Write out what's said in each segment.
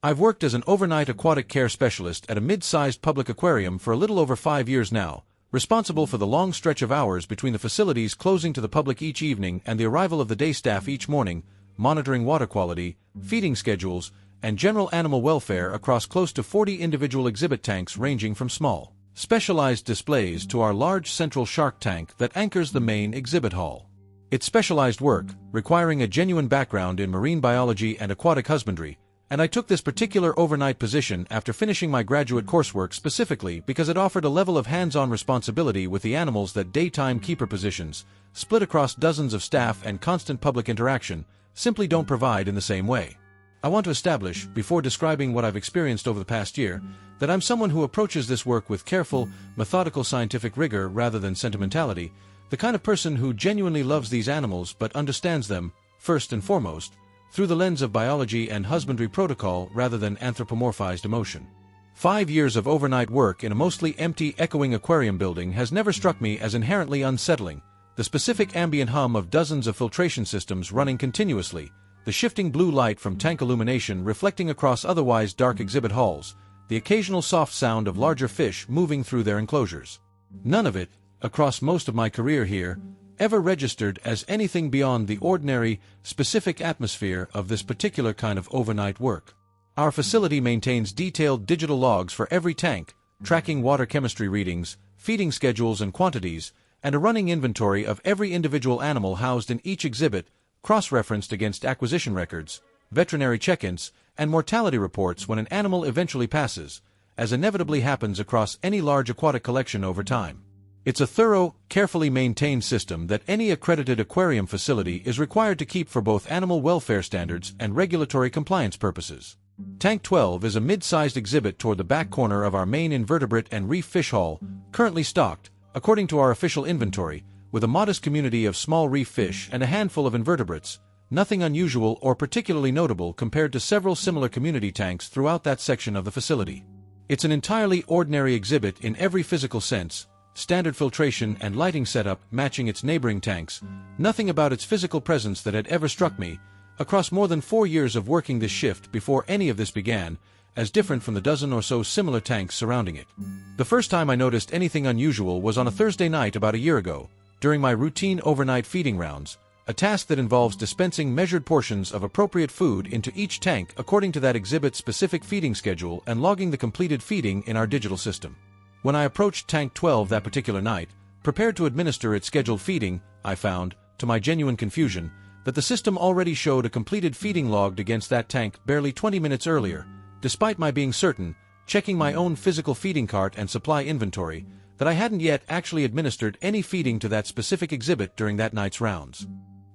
I've worked as an overnight aquatic care specialist at a mid-sized public aquarium for a little over 5 years now, responsible for the long stretch of hours between the facilities closing to the public each evening and the arrival of the day staff each morning, monitoring water quality, feeding schedules, and general animal welfare across close to 40 individual exhibit tanks ranging from small, specialized displays to our large central shark tank that anchors the main exhibit hall. It's specialized work, requiring a genuine background in marine biology and aquatic husbandry, and I took this particular overnight position after finishing my graduate coursework specifically because it offered a level of hands-on responsibility with the animals that daytime keeper positions, split across dozens of staff and constant public interaction, simply don't provide in the same way. I want to establish, before describing what I've experienced over the past year, that I'm someone who approaches this work with careful, methodical scientific rigor rather than sentimentality, the kind of person who genuinely loves these animals but understands them, first and foremost, through the lens of biology and husbandry protocol rather than anthropomorphized emotion. 5 years of overnight work in a mostly empty, echoing aquarium building has never struck me as inherently unsettling. The specific ambient hum of dozens of filtration systems running continuously, the shifting blue light from tank illumination reflecting across otherwise dark exhibit halls, the occasional soft sound of larger fish moving through their enclosures. None of it, across most of my career here, ever registered as anything beyond the ordinary, specific atmosphere of this particular kind of overnight work. Our facility maintains detailed digital logs for every tank, tracking water chemistry readings, feeding schedules and quantities, and a running inventory of every individual animal housed in each exhibit, cross-referenced against acquisition records, veterinary check-ins, and mortality reports when an animal eventually passes, as inevitably happens across any large aquatic collection over time. It's a thorough, carefully maintained system that any accredited aquarium facility is required to keep for both animal welfare standards and regulatory compliance purposes. Tank 12 is a mid-sized exhibit toward the back corner of our main invertebrate and reef fish hall, currently stocked, according to our official inventory, with a modest community of small reef fish and a handful of invertebrates, nothing unusual or particularly notable compared to several similar community tanks throughout that section of the facility. It's an entirely ordinary exhibit in every physical sense, standard filtration and lighting setup matching its neighboring tanks, nothing about its physical presence that had ever struck me, across more than 4 years of working this shift before any of this began, as different from the dozen or so similar tanks surrounding it. The first time I noticed anything unusual was on a Thursday night about a year ago, during my routine overnight feeding rounds, a task that involves dispensing measured portions of appropriate food into each tank according to that exhibit's specific feeding schedule and logging the completed feeding in our digital system. When I approached Tank 12 that particular night, prepared to administer its scheduled feeding, I found, to my genuine confusion, that the system already showed a completed feeding logged against that tank barely 20 minutes earlier, despite my being certain, checking my own physical feeding cart and supply inventory, that I hadn't yet actually administered any feeding to that specific exhibit during that night's rounds.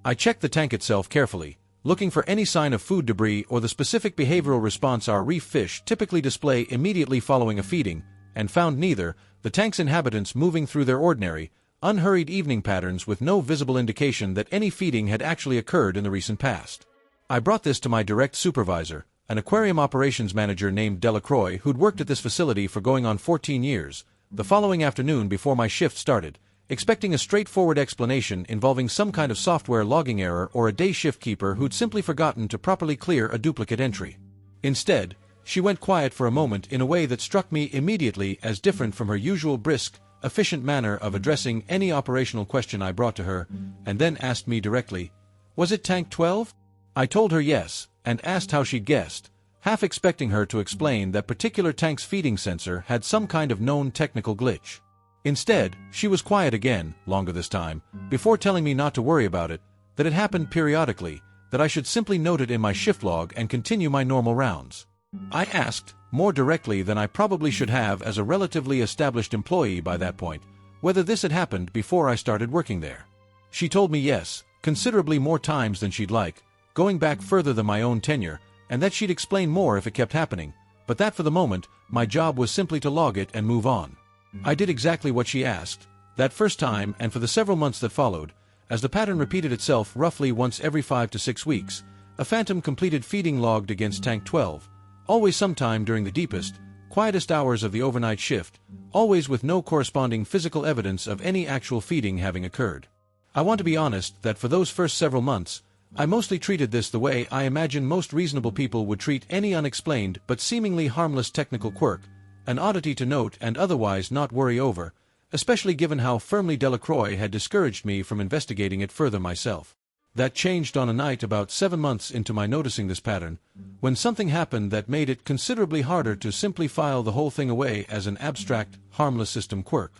I checked the tank itself carefully, looking for any sign of food debris or the specific behavioral response our reef fish typically display immediately following a feeding, and found neither, the tank's inhabitants moving through their ordinary, unhurried evening patterns with no visible indication that any feeding had actually occurred in the recent past. I brought this to my direct supervisor, an aquarium operations manager named Delacroix who'd worked at this facility for going on 14 years, the following afternoon before my shift started, expecting a straightforward explanation involving some kind of software logging error or a day shift keeper who'd simply forgotten to properly clear a duplicate entry. Instead, she went quiet for a moment in a way that struck me immediately as different from her usual brisk, efficient manner of addressing any operational question I brought to her, and then asked me directly, "Was it Tank 12? I told her yes, and asked how she'd guessed, half expecting her to explain that particular tank's feeding sensor had some kind of known technical glitch. Instead, she was quiet again, longer this time, before telling me not to worry about it, that it happened periodically, that I should simply note it in my shift log and continue my normal rounds. I asked, more directly than I probably should have as a relatively established employee by that point, whether this had happened before I started working there. She told me yes, considerably more times than she'd like, going back further than my own tenure, and that she'd explain more if it kept happening, but that for the moment, my job was simply to log it and move on. I did exactly what she asked, that first time and for the several months that followed, as the pattern repeated itself roughly once every 5 to 6 weeks, a phantom completed feeding logged against Tank 12, always sometime during the deepest, quietest hours of the overnight shift, always with no corresponding physical evidence of any actual feeding having occurred. I want to be honest that for those first several months, I mostly treated this the way I imagine most reasonable people would treat any unexplained but seemingly harmless technical quirk, an oddity to note and otherwise not worry over, especially given how firmly Delacroix had discouraged me from investigating it further myself. That changed on a night about 7 months into my noticing this pattern, when something happened that made it considerably harder to simply file the whole thing away as an abstract, harmless system quirk.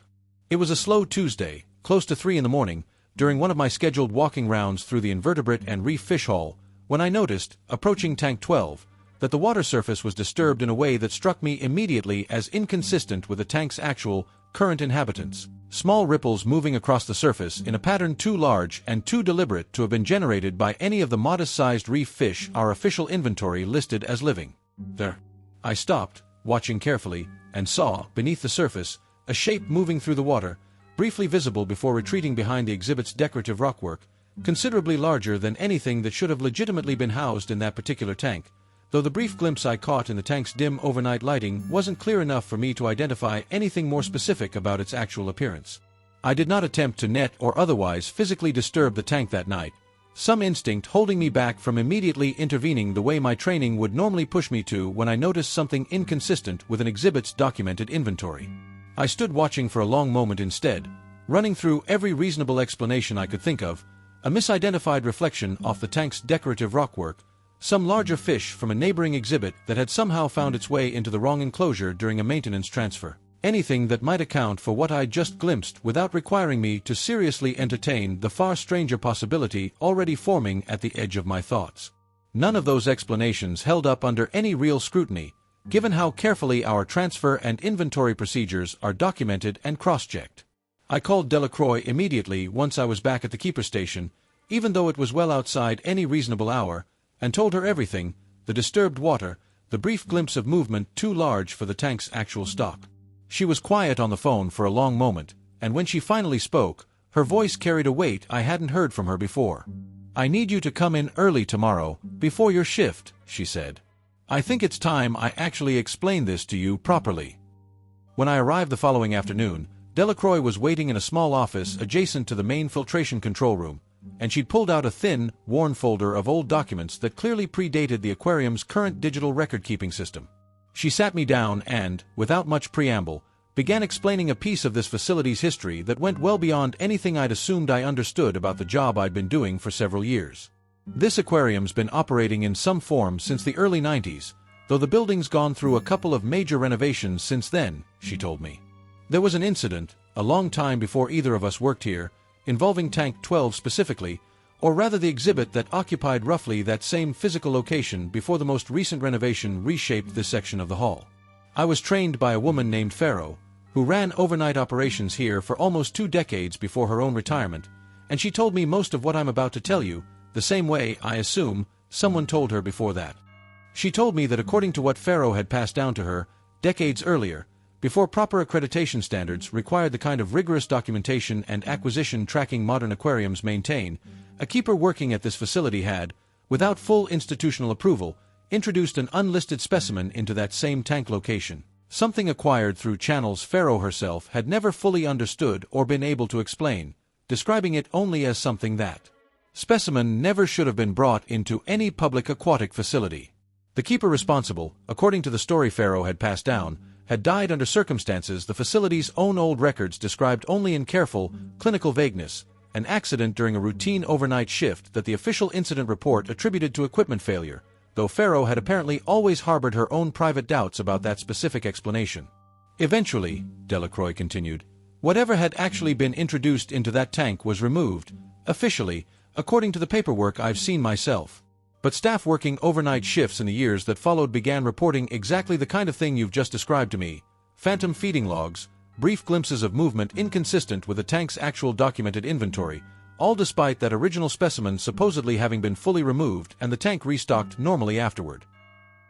It was a slow Tuesday, close to 3 in the morning, during one of my scheduled walking rounds through the invertebrate and reef fish hall, when I noticed, approaching Tank 12, that the water surface was disturbed in a way that struck me immediately as inconsistent with the tank's actual, current inhabitants. Small ripples moving across the surface in a pattern too large and too deliberate to have been generated by any of the modest-sized reef fish our official inventory listed as living. There. I stopped, watching carefully, and saw, beneath the surface, a shape moving through the water, briefly visible before retreating behind the exhibit's decorative rockwork, considerably larger than anything that should have legitimately been housed in that particular tank, though the brief glimpse I caught in the tank's dim overnight lighting wasn't clear enough for me to identify anything more specific about its actual appearance. I did not attempt to net or otherwise physically disturb the tank that night, some instinct holding me back from immediately intervening the way my training would normally push me to when I noticed something inconsistent with an exhibit's documented inventory. I stood watching for a long moment instead, running through every reasonable explanation I could think of, a misidentified reflection off the tank's decorative rockwork, some larger fish from a neighboring exhibit that had somehow found its way into the wrong enclosure during a maintenance transfer. Anything that might account for what I just glimpsed without requiring me to seriously entertain the far stranger possibility already forming at the edge of my thoughts. None of those explanations held up under any real scrutiny, given how carefully our transfer and inventory procedures are documented and cross-checked. I called Delacroix immediately once I was back at the keeper station, even though it was well outside any reasonable hour, and told her everything, the disturbed water, the brief glimpse of movement too large for the tank's actual stock. She was quiet on the phone for a long moment, and when she finally spoke, her voice carried a weight I hadn't heard from her before. "I need you to come in early tomorrow, before your shift," she said. "I think it's time I actually explain this to you properly." When I arrived the following afternoon, Delacroix was waiting in a small office adjacent to the main filtration control room, and she'd pulled out a thin, worn folder of old documents that clearly predated the aquarium's current digital record-keeping system. She sat me down and, without much preamble, began explaining a piece of this facility's history that went well beyond anything I'd assumed I understood about the job I'd been doing for several years. This aquarium's been operating in some form since the early 90s, though the building's gone through a couple of major renovations since then, she told me. There was an incident, a long time before either of us worked here, involving Tank 12 specifically, or rather the exhibit that occupied roughly that same physical location before the most recent renovation reshaped this section of the hall. I was trained by a woman named Farrow, who ran overnight operations here for almost 2 decades before her own retirement, and she told me most of what I'm about to tell you, the same way, I assume, someone told her before that. She told me that according to what Farrow had passed down to her, decades earlier, before proper accreditation standards required the kind of rigorous documentation and acquisition tracking modern aquariums maintain, a keeper working at this facility had, without full institutional approval, introduced an unlisted specimen into that same tank location, something acquired through channels Farrow herself had never fully understood or been able to explain, describing it only as something that specimen never should have been brought into any public aquatic facility. The keeper responsible, according to the story Farrow had passed down, had died under circumstances the facility's own old records described only in careful, clinical vagueness, an accident during a routine overnight shift that the official incident report attributed to equipment failure, though Farrow had apparently always harbored her own private doubts about that specific explanation. Eventually, Delacroix continued, whatever had actually been introduced into that tank was removed, officially, according to the paperwork I've seen myself. But staff working overnight shifts in the years that followed began reporting exactly the kind of thing you've just described to me: phantom feeding logs, brief glimpses of movement inconsistent with the tank's actual documented inventory, all despite that original specimen supposedly having been fully removed and the tank restocked normally afterward.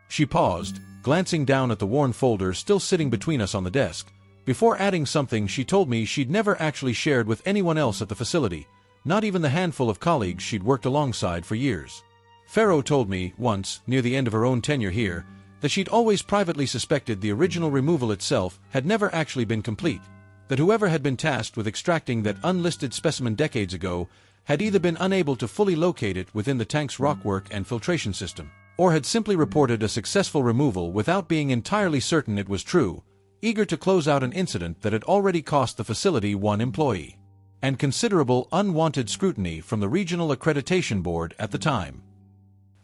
She paused, glancing down at the worn folder still sitting between us on the desk, before adding something she told me she'd never actually shared with anyone else at the facility, not even the handful of colleagues she'd worked alongside for years. Farrow told me, once, near the end of her own tenure here, that she'd always privately suspected the original removal itself had never actually been complete, that whoever had been tasked with extracting that unlisted specimen decades ago had either been unable to fully locate it within the tank's rockwork and filtration system, or had simply reported a successful removal without being entirely certain it was true, eager to close out an incident that had already cost the facility one employee, and considerable unwanted scrutiny from the Regional Accreditation Board at the time.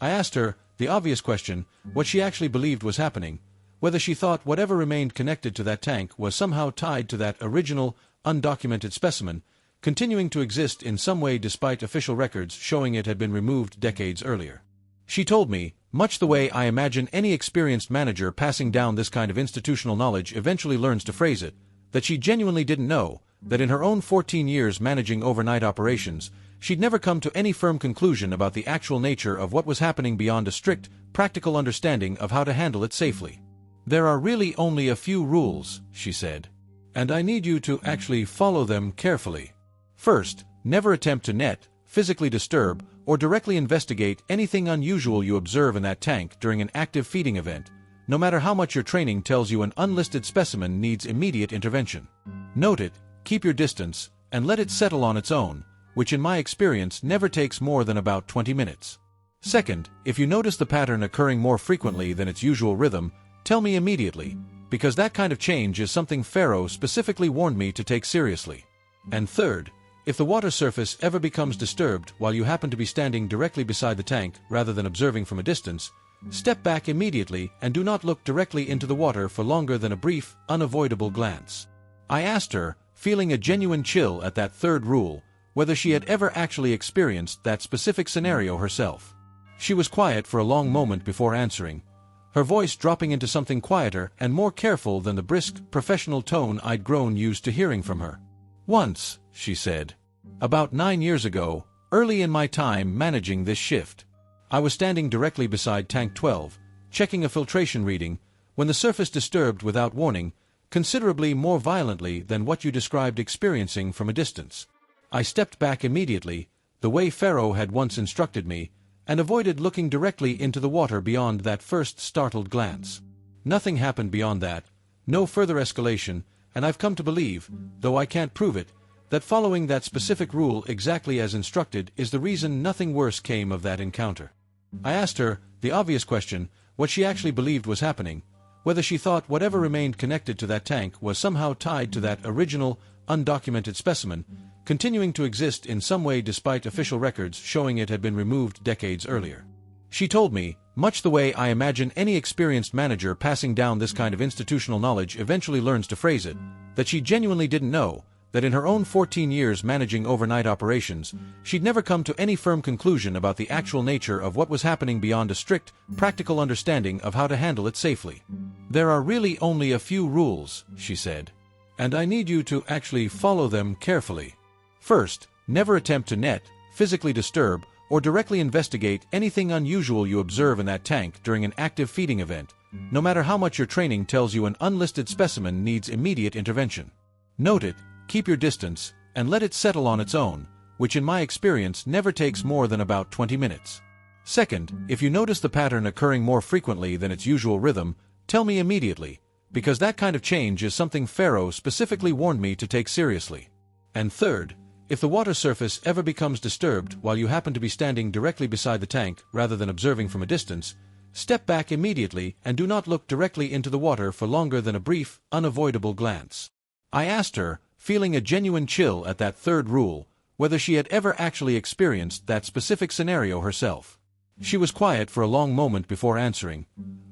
I asked her, the obvious question, what she actually believed was happening, whether she thought whatever remained connected to that tank was somehow tied to that original, undocumented specimen, continuing to exist in some way despite official records showing it had been removed decades earlier. She told me, much the way I imagine any experienced manager passing down this kind of institutional knowledge eventually learns to phrase it, that she genuinely didn't know, that in her own 14 years managing overnight operations, she'd never come to any firm conclusion about the actual nature of what was happening beyond a strict, practical understanding of how to handle it safely. There are really only a few rules, she said, and I need you to actually follow them carefully. First, never attempt to net, physically disturb, or directly investigate anything unusual you observe in that tank during an active feeding event, no matter how much your training tells you an unlisted specimen needs immediate intervention. Note it, keep your distance, and let it settle on its own, which in my experience never takes more than about 20 minutes. Second, if you notice the pattern occurring more frequently than its usual rhythm, tell me immediately, because that kind of change is something Pharaoh specifically warned me to take seriously. And third, if the water surface ever becomes disturbed while you happen to be standing directly beside the tank rather than observing from a distance, step back immediately and do not look directly into the water for longer than a brief, unavoidable glance. I asked her, feeling a genuine chill at that third rule, whether she had ever actually experienced that specific scenario herself. She was quiet for a long moment before answering, her voice dropping into something quieter and more careful than the brisk, professional tone I'd grown used to hearing from her. Once, she said, about 9 years ago, early in my time managing this shift, I was standing directly beside Tank 12, checking a filtration reading, when the surface disturbed without warning, considerably more violently than what you described experiencing from a distance. I stepped back immediately, the way Pharaoh had once instructed me, and avoided looking directly into the water beyond that first startled glance. Nothing happened beyond that, no further escalation, and I've come to believe, though I can't prove it, that following that specific rule exactly as instructed is the reason nothing worse came of that encounter. I asked her, the obvious question, what she actually believed was happening, whether she thought whatever remained connected to that tank was somehow tied to that original, undocumented specimen, continuing to exist in some way despite official records showing it had been removed decades earlier. She told me, much the way I imagine any experienced manager passing down this kind of institutional knowledge eventually learns to phrase it, that she genuinely didn't know, that in her own 14 years managing overnight operations, she'd never come to any firm conclusion about the actual nature of what was happening beyond a strict, practical understanding of how to handle it safely. There are really only a few rules, she said, and I need you to actually follow them carefully. First, never attempt to net, physically disturb, or directly investigate anything unusual you observe in that tank during an active feeding event, no matter how much your training tells you an unlisted specimen needs immediate intervention. Note it, keep your distance, and let it settle on its own, which in my experience never takes more than about 20 minutes. Second, if you notice the pattern occurring more frequently than its usual rhythm, tell me immediately, because that kind of change is something Pharaoh specifically warned me to take seriously. And third, if the water surface ever becomes disturbed while you happen to be standing directly beside the tank rather than observing from a distance, step back immediately and do not look directly into the water for longer than a brief, unavoidable glance. I asked her, feeling a genuine chill at that third rule, whether she had ever actually experienced that specific scenario herself. She was quiet for a long moment before answering,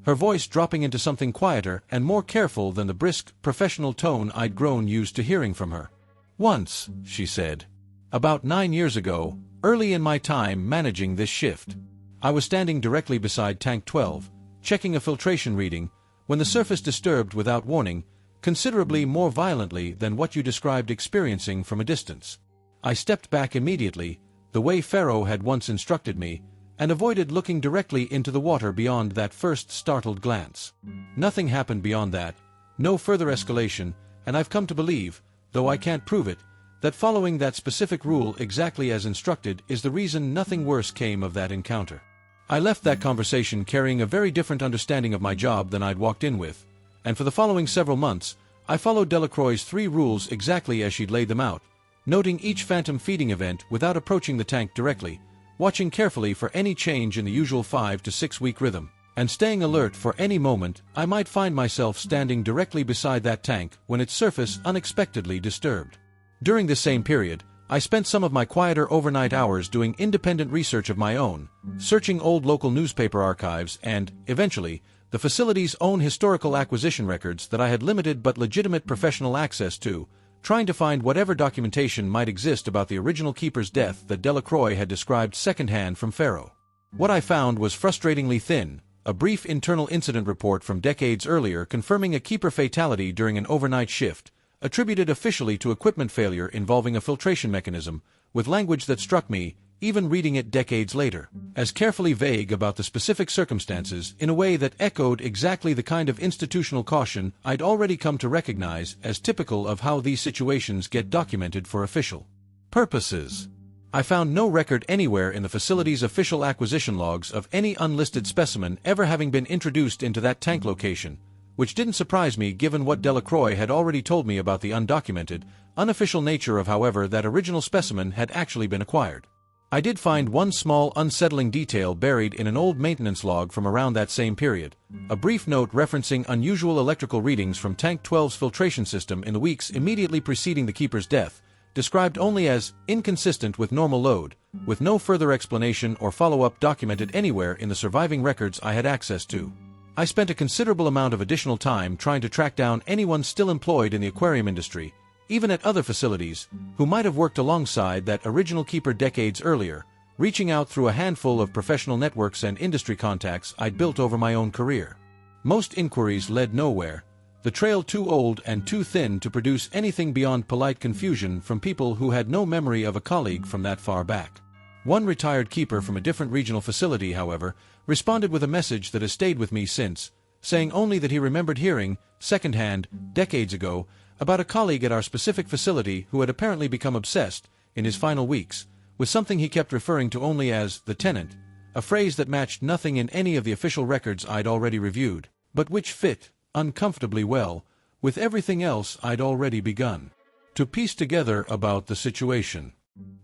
her voice dropping into something quieter and more careful than the brisk, professional tone I'd grown used to hearing from her. Once, she said, about 9 years ago, early in my time managing this shift, I was standing directly beside Tank 12, checking a filtration reading, when the surface disturbed without warning, considerably more violently than what you described experiencing from a distance. I stepped back immediately, the way Pharaoh had once instructed me, and avoided looking directly into the water beyond that first startled glance. Nothing happened beyond that, no further escalation, and I've come to believe, though I can't prove it, that following that specific rule exactly as instructed is the reason nothing worse came of that encounter. I left that conversation carrying a very different understanding of my job than I'd walked in with, and for the following several months, I followed Delacroix's 3 rules exactly as she'd laid them out, noting each phantom feeding event without approaching the tank directly, watching carefully for any change in the usual 5 to 6 week rhythm, and staying alert for any moment I might find myself standing directly beside that tank when its surface unexpectedly disturbed. During this same period, I spent some of my quieter overnight hours doing independent research of my own, searching old local newspaper archives and, eventually, the facility's own historical acquisition records that I had limited but legitimate professional access to, trying to find whatever documentation might exist about the original keeper's death that Delacroix had described secondhand from Pharaoh. What I found was frustratingly thin: a brief internal incident report from decades earlier confirming a keeper fatality during an overnight shift, attributed officially to equipment failure involving a filtration mechanism, with language that struck me, even reading it decades later, as carefully vague about the specific circumstances in a way that echoed exactly the kind of institutional caution I'd already come to recognize as typical of how these situations get documented for official purposes. I found no record anywhere in the facility's official acquisition logs of any unlisted specimen ever having been introduced into that tank location, which didn't surprise me given what Delacroix had already told me about the undocumented, unofficial nature of however that original specimen had actually been acquired. I did find one small unsettling detail buried in an old maintenance log from around that same period, a brief note referencing unusual electrical readings from Tank 12's filtration system in the weeks immediately preceding the keeper's death, described only as inconsistent with normal load, with no further explanation or follow-up documented anywhere in the surviving records I had access to. I spent a considerable amount of additional time trying to track down anyone still employed in the aquarium industry, even at other facilities, who might have worked alongside that original keeper decades earlier, reaching out through a handful of professional networks and industry contacts I'd built over my own career. Most inquiries led nowhere, the trail too old and too thin to produce anything beyond polite confusion from people who had no memory of a colleague from that far back. One retired keeper from a different regional facility, however, responded with a message that has stayed with me since, saying only that he remembered hearing, secondhand, decades ago, about a colleague at our specific facility who had apparently become obsessed, in his final weeks, with something he kept referring to only as the tenant, a phrase that matched nothing in any of the official records I'd already reviewed, but which fit, uncomfortably well, with everything else I'd already begun to piece together about the situation.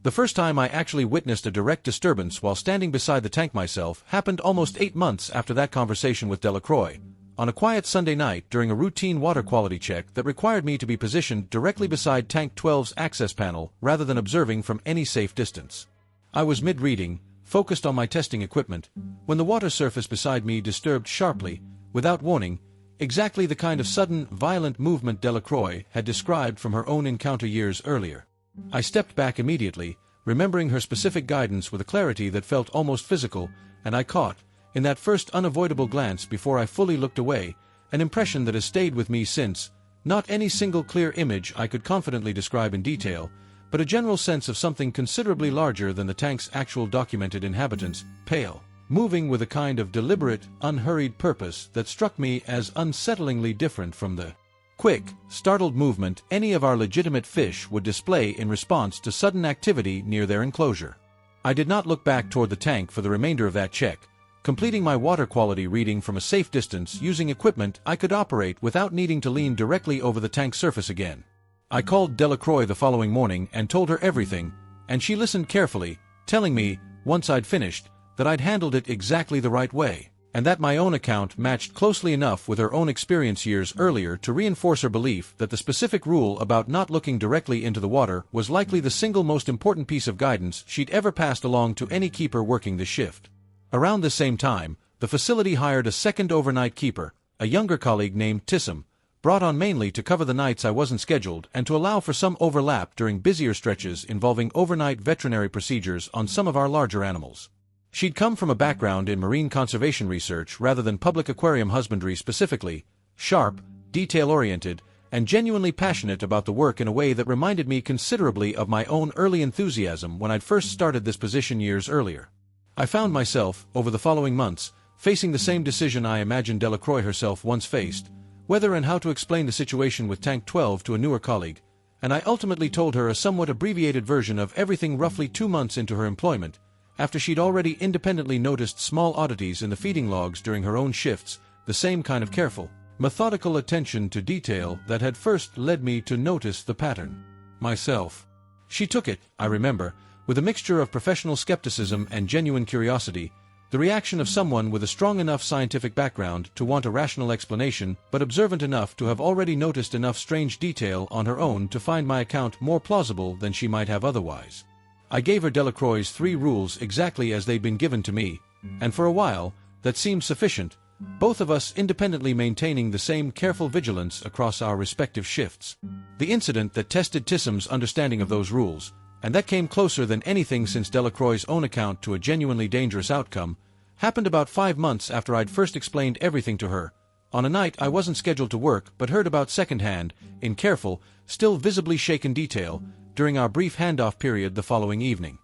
The first time I actually witnessed a direct disturbance while standing beside the tank myself happened almost 8 months after that conversation with Delacroix, on a quiet Sunday night during a routine water quality check that required me to be positioned directly beside Tank 12's access panel rather than observing from any safe distance. I was mid-reading, focused on my testing equipment, when the water surface beside me disturbed sharply, without warning, exactly the kind of sudden, violent movement Delacroix had described from her own encounter years earlier. I stepped back immediately, remembering her specific guidance with a clarity that felt almost physical, and I caught, in that first unavoidable glance before I fully looked away, an impression that has stayed with me since, not any single clear image I could confidently describe in detail, but a general sense of something considerably larger than the tank's actual documented inhabitants, pale, moving with a kind of deliberate, unhurried purpose that struck me as unsettlingly different from the quick, startled movement any of our legitimate fish would display in response to sudden activity near their enclosure. I did not look back toward the tank for the remainder of that check, completing my water quality reading from a safe distance using equipment I could operate without needing to lean directly over the tank's surface again. I called Delacroix the following morning and told her everything, and she listened carefully, telling me, once I'd finished, that I'd handled it exactly the right way, and that my own account matched closely enough with her own experience years earlier to reinforce her belief that the specific rule about not looking directly into the water was likely the single most important piece of guidance she'd ever passed along to any keeper working the shift. Around the same time, the facility hired a second overnight keeper, a younger colleague named Tissam, brought on mainly to cover the nights I wasn't scheduled and to allow for some overlap during busier stretches involving overnight veterinary procedures on some of our larger animals. She'd come from a background in marine conservation research rather than public aquarium husbandry specifically, sharp, detail-oriented, and genuinely passionate about the work in a way that reminded me considerably of my own early enthusiasm when I'd first started this position years earlier. I found myself, over the following months, facing the same decision I imagined Delacroix herself once faced, whether and how to explain the situation with Tank 12 to a newer colleague, and I ultimately told her a somewhat abbreviated version of everything roughly 2 months into her employment, after she'd already independently noticed small oddities in the feeding logs during her own shifts, the same kind of careful, methodical attention to detail that had first led me to notice the pattern myself. She took it, I remember, with a mixture of professional skepticism and genuine curiosity, the reaction of someone with a strong enough scientific background to want a rational explanation, but observant enough to have already noticed enough strange detail on her own to find my account more plausible than she might have otherwise. I gave her Delacroix's 3 rules exactly as they'd been given to me, and for a while, that seemed sufficient, both of us independently maintaining the same careful vigilance across our respective shifts. The incident that tested Tissam's understanding of those rules, and that came closer than anything since Delacroix's own account to a genuinely dangerous outcome, happened about 5 months after I'd first explained everything to her, on a night I wasn't scheduled to work but heard about secondhand, in careful, still visibly shaken detail, during our brief handoff period the following evening.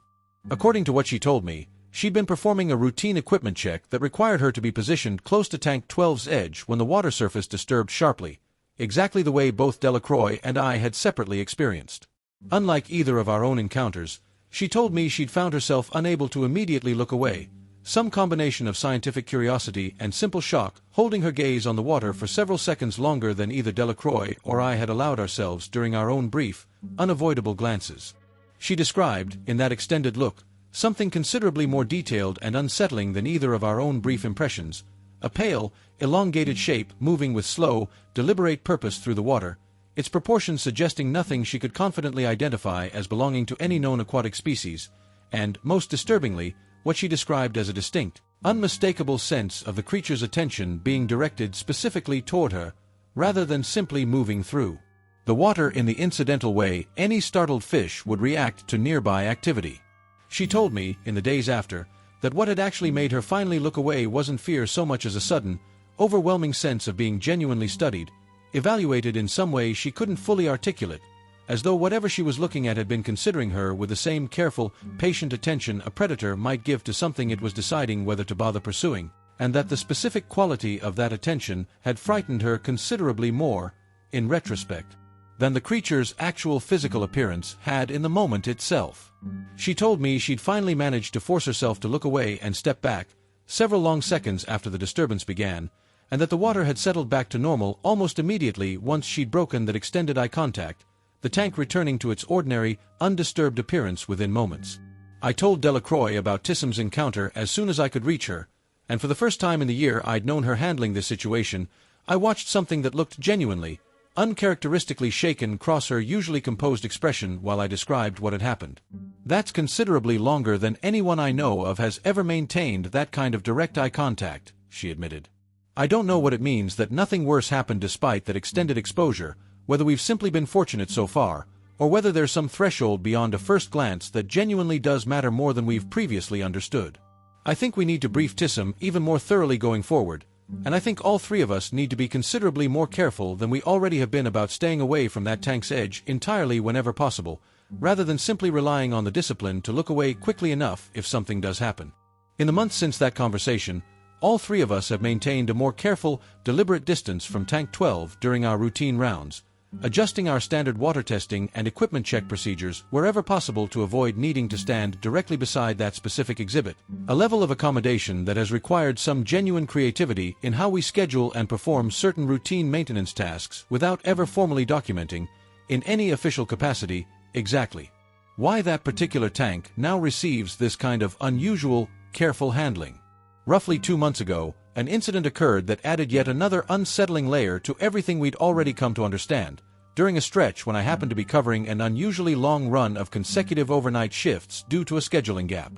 According to what she told me, she'd been performing a routine equipment check that required her to be positioned close to Tank 12's edge when the water surface disturbed sharply, exactly the way both Delacroix and I had separately experienced. Unlike either of our own encounters, she told me she'd found herself unable to immediately look away, some combination of scientific curiosity and simple shock holding her gaze on the water for several seconds longer than either Delacroix or I had allowed ourselves during our own brief, unavoidable glances. She described, in that extended look, something considerably more detailed and unsettling than either of our own brief impressions, a pale, elongated shape moving with slow, deliberate purpose through the water, its proportions suggesting nothing she could confidently identify as belonging to any known aquatic species, and, most disturbingly, what she described as a distinct, unmistakable sense of the creature's attention being directed specifically toward her, rather than simply moving through the water in the incidental way any startled fish would react to nearby activity. She told me, in the days after, that what had actually made her finally look away wasn't fear so much as a sudden, overwhelming sense of being genuinely studied, evaluated in some way she couldn't fully articulate, as though whatever she was looking at had been considering her with the same careful, patient attention a predator might give to something it was deciding whether to bother pursuing, and that the specific quality of that attention had frightened her considerably more, in retrospect, than the creature's actual physical appearance had in the moment itself. She told me she'd finally managed to force herself to look away and step back, several long seconds after the disturbance began, and that the water had settled back to normal almost immediately once she'd broken that extended eye contact, the tank returning to its ordinary, undisturbed appearance within moments. I told Delacroix about Tissam's encounter as soon as I could reach her, and for the first time in the year I'd known her handling this situation, I watched something that looked genuinely, uncharacteristically shaken cross her usually composed expression while I described what had happened. That's considerably longer than anyone I know of has ever maintained that kind of direct eye contact, she admitted. I don't know what it means that nothing worse happened despite that extended exposure, whether we've simply been fortunate so far, or whether there's some threshold beyond a first glance that genuinely does matter more than we've previously understood. I think we need to brief Tissam even more thoroughly going forward, and I think all 3 of us need to be considerably more careful than we already have been about staying away from that tank's edge entirely whenever possible, rather than simply relying on the discipline to look away quickly enough if something does happen. In the months since that conversation, all 3 of us have maintained a more careful, deliberate distance from Tank 12 during our routine rounds, adjusting our standard water testing and equipment check procedures wherever possible to avoid needing to stand directly beside that specific exhibit, a level of accommodation that has required some genuine creativity in how we schedule and perform certain routine maintenance tasks without ever formally documenting, in any official capacity, exactly why that particular tank now receives this kind of unusual, careful handling. Roughly 2 months ago, an incident occurred that added yet another unsettling layer to everything we'd already come to understand, during a stretch when I happened to be covering an unusually long run of consecutive overnight shifts due to a scheduling gap.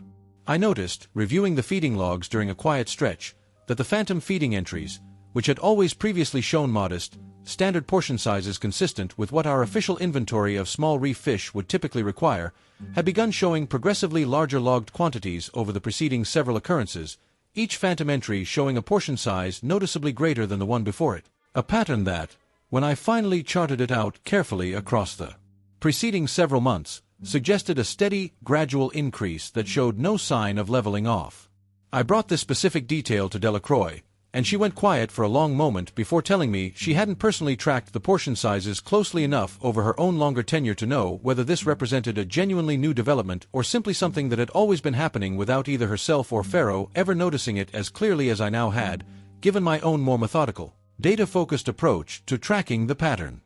I noticed, reviewing the feeding logs during a quiet stretch, that the phantom feeding entries, which had always previously shown modest, standard portion sizes consistent with what our official inventory of small reef fish would typically require, had begun showing progressively larger logged quantities over the preceding several occurrences, each phantom entry showing a portion size noticeably greater than the one before it, a pattern that, when I finally charted it out carefully across the preceding several months, suggested a steady, gradual increase that showed no sign of leveling off. I brought this specific detail to Delacroix, and she went quiet for a long moment before telling me she hadn't personally tracked the portion sizes closely enough over her own longer tenure to know whether this represented a genuinely new development or simply something that had always been happening without either herself or Pharaoh ever noticing it as clearly as I now had, given my own more methodical, data-focused approach to tracking the pattern.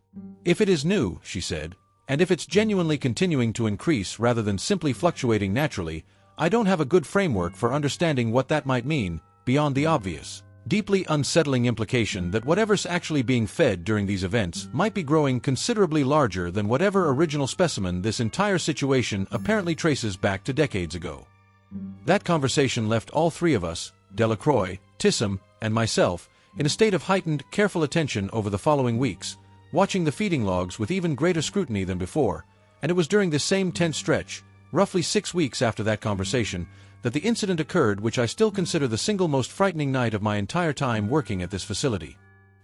If it is new, she said, And if it's genuinely continuing to increase rather than simply fluctuating naturally, I don't have a good framework for understanding what that might mean, beyond the obvious, deeply unsettling implication that whatever's actually being fed during these events might be growing considerably larger than whatever original specimen this entire situation apparently traces back to decades ago. That conversation left all three of us, Delacroix, Tissam, and myself, in a state of heightened, careful attention over the following weeks, watching the feeding logs with even greater scrutiny than before, and it was during this same tense stretch, roughly 6 weeks after that conversation, that the incident occurred which I still consider the single most frightening night of my entire time working at this facility.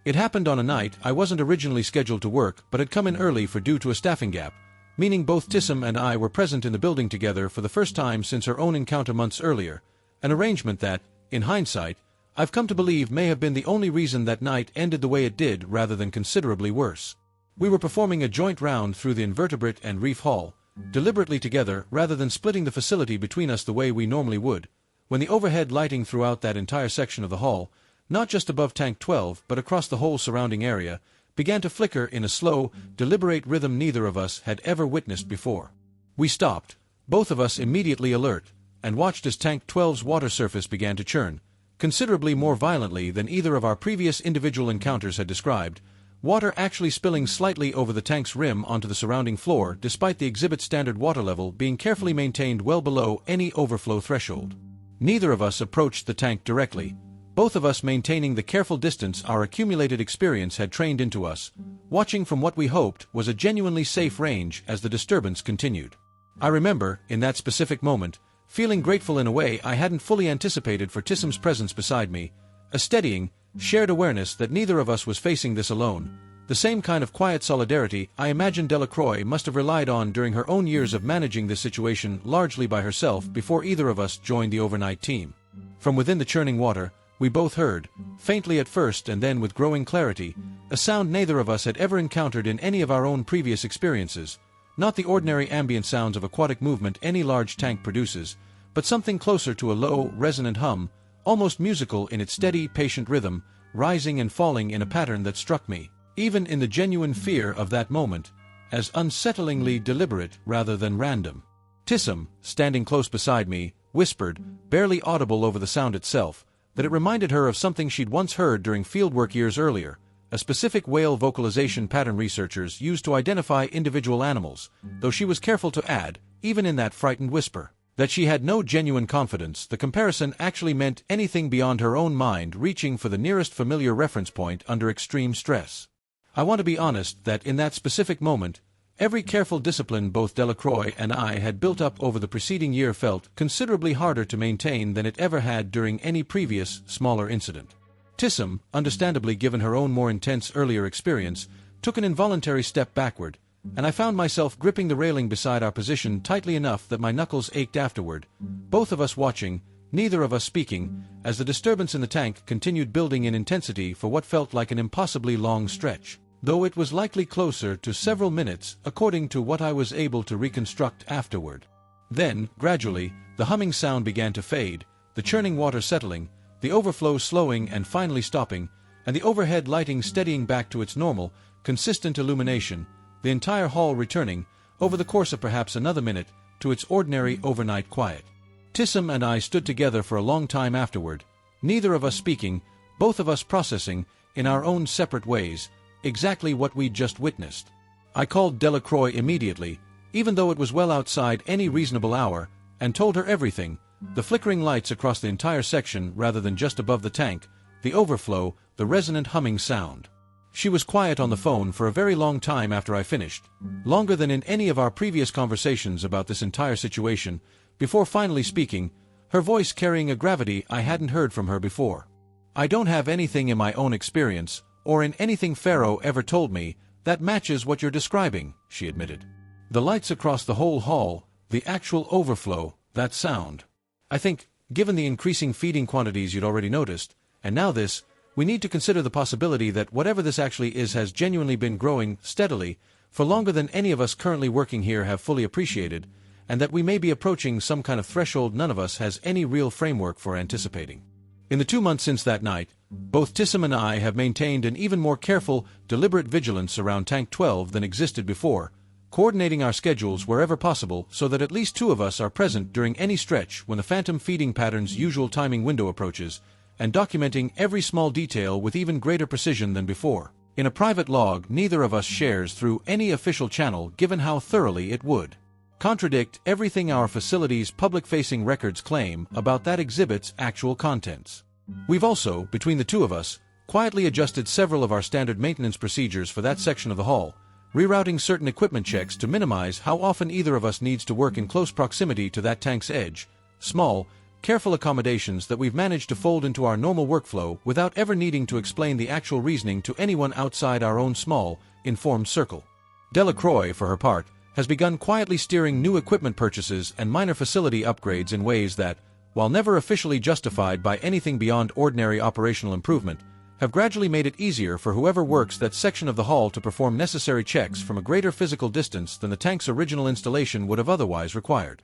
It happened on a night I wasn't originally scheduled to work but had come in early due to a staffing gap, meaning both Tissam and I were present in the building together for the first time since her own encounter months earlier, an arrangement that, in hindsight, I've come to believe may have been the only reason that night ended the way it did rather than considerably worse. We were performing a joint round through the invertebrate and reef hall, deliberately together rather than splitting the facility between us the way we normally would, when the overhead lighting throughout that entire section of the hall, not just above Tank 12 but across the whole surrounding area, began to flicker in a slow, deliberate rhythm neither of us had ever witnessed before. We stopped, both of us immediately alert, and watched as Tank 12's water surface began to churn, considerably more violently than either of our previous individual encounters had described, water actually spilling slightly over the tank's rim onto the surrounding floor despite the exhibit standard water level being carefully maintained well below any overflow threshold. Neither of us approached the tank directly, both of us maintaining the careful distance our accumulated experience had trained into us, watching from what we hoped was a genuinely safe range as the disturbance continued. I remember, in that specific moment, feeling grateful in a way I hadn't fully anticipated for Tissam's presence beside me, a steadying, shared awareness that neither of us was facing this alone, the same kind of quiet solidarity I imagine Delacroix must have relied on during her own years of managing this situation largely by herself before either of us joined the overnight team. From within the churning water, we both heard, faintly at first and then with growing clarity, a sound neither of us had ever encountered in any of our own previous experiences, not the ordinary ambient sounds of aquatic movement any large tank produces, but something closer to a low, resonant hum, almost musical in its steady, patient rhythm, rising and falling in a pattern that struck me, even in the genuine fear of that moment, as unsettlingly deliberate rather than random. Tissam, standing close beside me, whispered, barely audible over the sound itself, that it reminded her of something she'd once heard during fieldwork years earlier, a specific whale vocalization pattern researchers used to identify individual animals, though she was careful to add, even in that frightened whisper, that she had no genuine confidence the comparison actually meant anything beyond her own mind reaching for the nearest familiar reference point under extreme stress. I want to be honest that in that specific moment, every careful discipline both Delacroix and I had built up over the preceding year felt considerably harder to maintain than it ever had during any previous, smaller incident. Tissam, understandably given her own more intense earlier experience, took an involuntary step backward, and I found myself gripping the railing beside our position tightly enough that my knuckles ached afterward, both of us watching, neither of us speaking, as the disturbance in the tank continued building in intensity for what felt like an impossibly long stretch, though it was likely closer to several minutes according to what I was able to reconstruct afterward. Then, gradually, the humming sound began to fade, the churning water settling, the overflow slowing and finally stopping, and the overhead lighting steadying back to its normal, consistent illumination, the entire hall returning, over the course of perhaps another minute, to its ordinary overnight quiet. Tissam and I stood together for a long time afterward, neither of us speaking, both of us processing, in our own separate ways, exactly what we'd just witnessed. I called Delacroix immediately, even though it was well outside any reasonable hour, and told her everything, the flickering lights across the entire section rather than just above the tank, the overflow, the resonant humming sound. She was quiet on the phone for a very long time after I finished, longer than in any of our previous conversations about this entire situation, before finally speaking, her voice carrying a gravity I hadn't heard from her before. I don't have anything in my own experience, or in anything Pharaoh ever told me, that matches what you're describing, she admitted. The lights across the whole hall, the actual overflow, that sound. I think, given the increasing feeding quantities you'd already noticed, and now this, we need to consider the possibility that whatever this actually is has genuinely been growing steadily, for longer than any of us currently working here have fully appreciated, and that we may be approaching some kind of threshold none of us has any real framework for anticipating. In the 2 months since that night, both Tissam and I have maintained an even more careful, deliberate vigilance around Tank 12 than existed before, coordinating our schedules wherever possible so that at least two of us are present during any stretch when the phantom feeding pattern's usual timing window approaches, and documenting every small detail with even greater precision than before. In a private log, neither of us shares through any official channel, given how thoroughly it would contradict everything our facility's public-facing records claim about that exhibit's actual contents. We've also, between the two of us, quietly adjusted several of our standard maintenance procedures for that section of the hall, rerouting certain equipment checks to minimize how often either of us needs to work in close proximity to that tank's edge. Small, careful accommodations that we've managed to fold into our normal workflow without ever needing to explain the actual reasoning to anyone outside our own small, informed circle. Delacroix, for her part, has begun quietly steering new equipment purchases and minor facility upgrades in ways that, while never officially justified by anything beyond ordinary operational improvement, have gradually made it easier for whoever works that section of the hall to perform necessary checks from a greater physical distance than the tank's original installation would have otherwise required.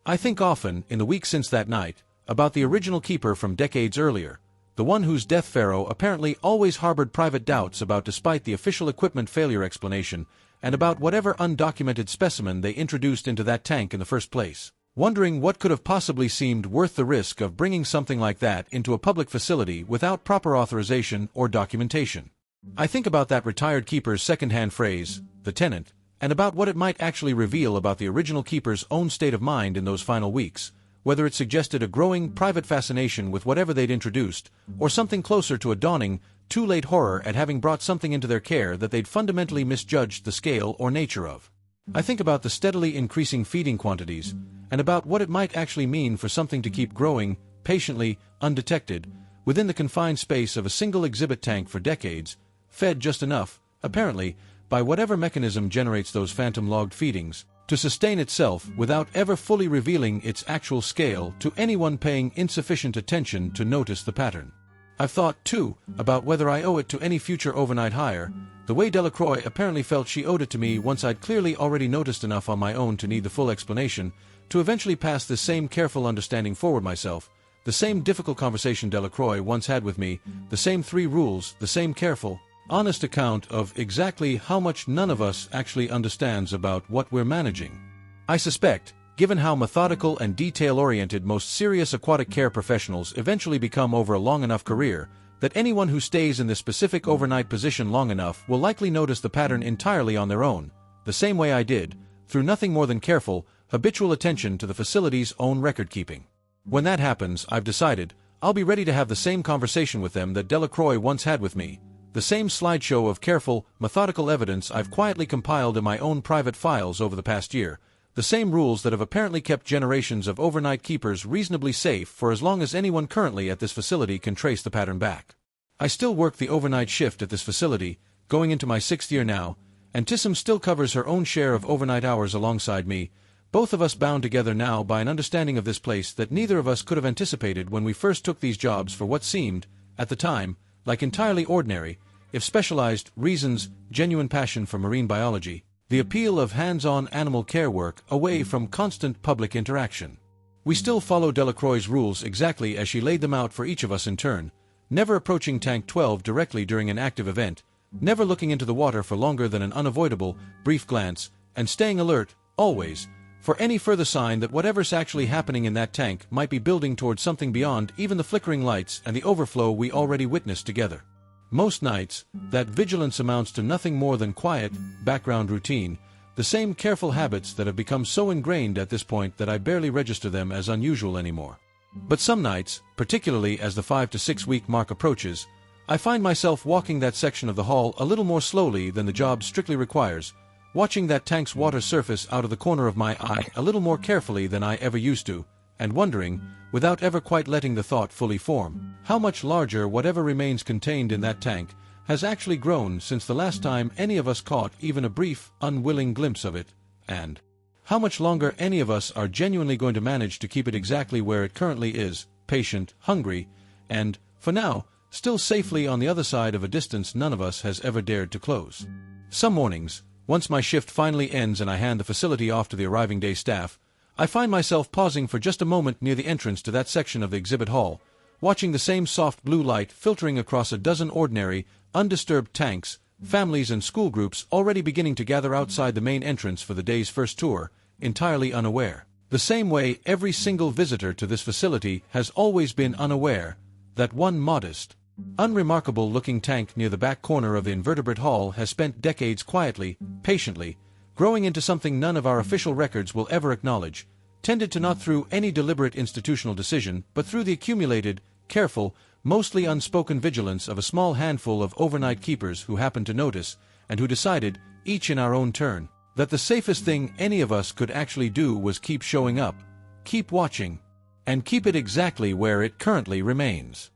I think often, in the weeks since that night, about the original keeper from decades earlier, the one whose death pharaoh apparently always harbored private doubts about despite the official equipment failure explanation, and about whatever undocumented specimen they introduced into that tank in the first place, wondering what could have possibly seemed worth the risk of bringing something like that into a public facility without proper authorization or documentation. I think about that retired keeper's second-hand phrase, the tenant, and about what it might actually reveal about the original keeper's own state of mind in those final weeks, whether it suggested a growing private fascination with whatever they'd introduced, or something closer to a dawning, too-late horror at having brought something into their care that they'd fundamentally misjudged the scale or nature of. I think about the steadily increasing feeding quantities, and about what it might actually mean for something to keep growing, patiently, undetected, within the confined space of a single exhibit tank for decades, fed just enough, apparently, by whatever mechanism generates those phantom-logged feedings, to sustain itself without ever fully revealing its actual scale to anyone paying insufficient attention to notice the pattern. I've thought, too, about whether I owe it to any future overnight hire, the way Delacroix apparently felt she owed it to me once I'd clearly already noticed enough on my own to need the full explanation, to eventually pass this same careful understanding forward myself, the same difficult conversation Delacroix once had with me, the same 3 rules, the same careful, honest account of exactly how much none of us actually understands about what we're managing. I suspect, given how methodical and detail-oriented most serious aquatic care professionals eventually become over a long enough career, that anyone who stays in this specific overnight position long enough will likely notice the pattern entirely on their own, the same way I did, through nothing more than careful, habitual attention to the facility's own record-keeping. When that happens, I've decided, I'll be ready to have the same conversation with them that Delacroix once had with me, the same slideshow of careful, methodical evidence I've quietly compiled in my own private files over the past year, the same rules that have apparently kept generations of overnight keepers reasonably safe for as long as anyone currently at this facility can trace the pattern back. I still work the overnight shift at this facility, going into my 6th year now, and Tissam still covers her own share of overnight hours alongside me, both of us bound together now by an understanding of this place that neither of us could have anticipated when we first took these jobs for what seemed, at the time, like entirely ordinary, if specialized, reasons, genuine passion for marine biology, the appeal of hands-on animal care work away from constant public interaction. We still follow Delacroix's rules exactly as she laid them out for each of us in turn, never approaching Tank 12 directly during an active event, never looking into the water for longer than an unavoidable, brief glance, and staying alert, always, for any further sign that whatever's actually happening in that tank might be building towards something beyond even the flickering lights and the overflow we already witnessed together. Most nights, that vigilance amounts to nothing more than quiet, background routine, the same careful habits that have become so ingrained at this point that I barely register them as unusual anymore. But some nights, particularly as the 5 to 6 week mark approaches, I find myself walking that section of the hall a little more slowly than the job strictly requires, watching that tank's water surface out of the corner of my eye a little more carefully than I ever used to, and wondering, without ever quite letting the thought fully form, how much larger whatever remains contained in that tank has actually grown since the last time any of us caught even a brief, unwilling glimpse of it, and how much longer any of us are genuinely going to manage to keep it exactly where it currently is, patient, hungry, and, for now, still safely on the other side of a distance none of us has ever dared to close. Some mornings, once my shift finally ends and I hand the facility off to the arriving day staff, I find myself pausing for just a moment near the entrance to that section of the exhibit hall, watching the same soft blue light filtering across a dozen ordinary, undisturbed tanks families and school groups already beginning to gather outside the main entrance for the day's first tour, entirely unaware. The same way every single visitor to this facility has always been unaware that one modest, unremarkable-looking tank near the back corner of the invertebrate hall has spent decades quietly, patiently, growing into something none of our official records will ever acknowledge, tended to not through any deliberate institutional decision but through the accumulated, careful, mostly unspoken vigilance of a small handful of overnight keepers who happened to notice, and who decided, each in our own turn, that the safest thing any of us could actually do was keep showing up, keep watching, and keep it exactly where it currently remains.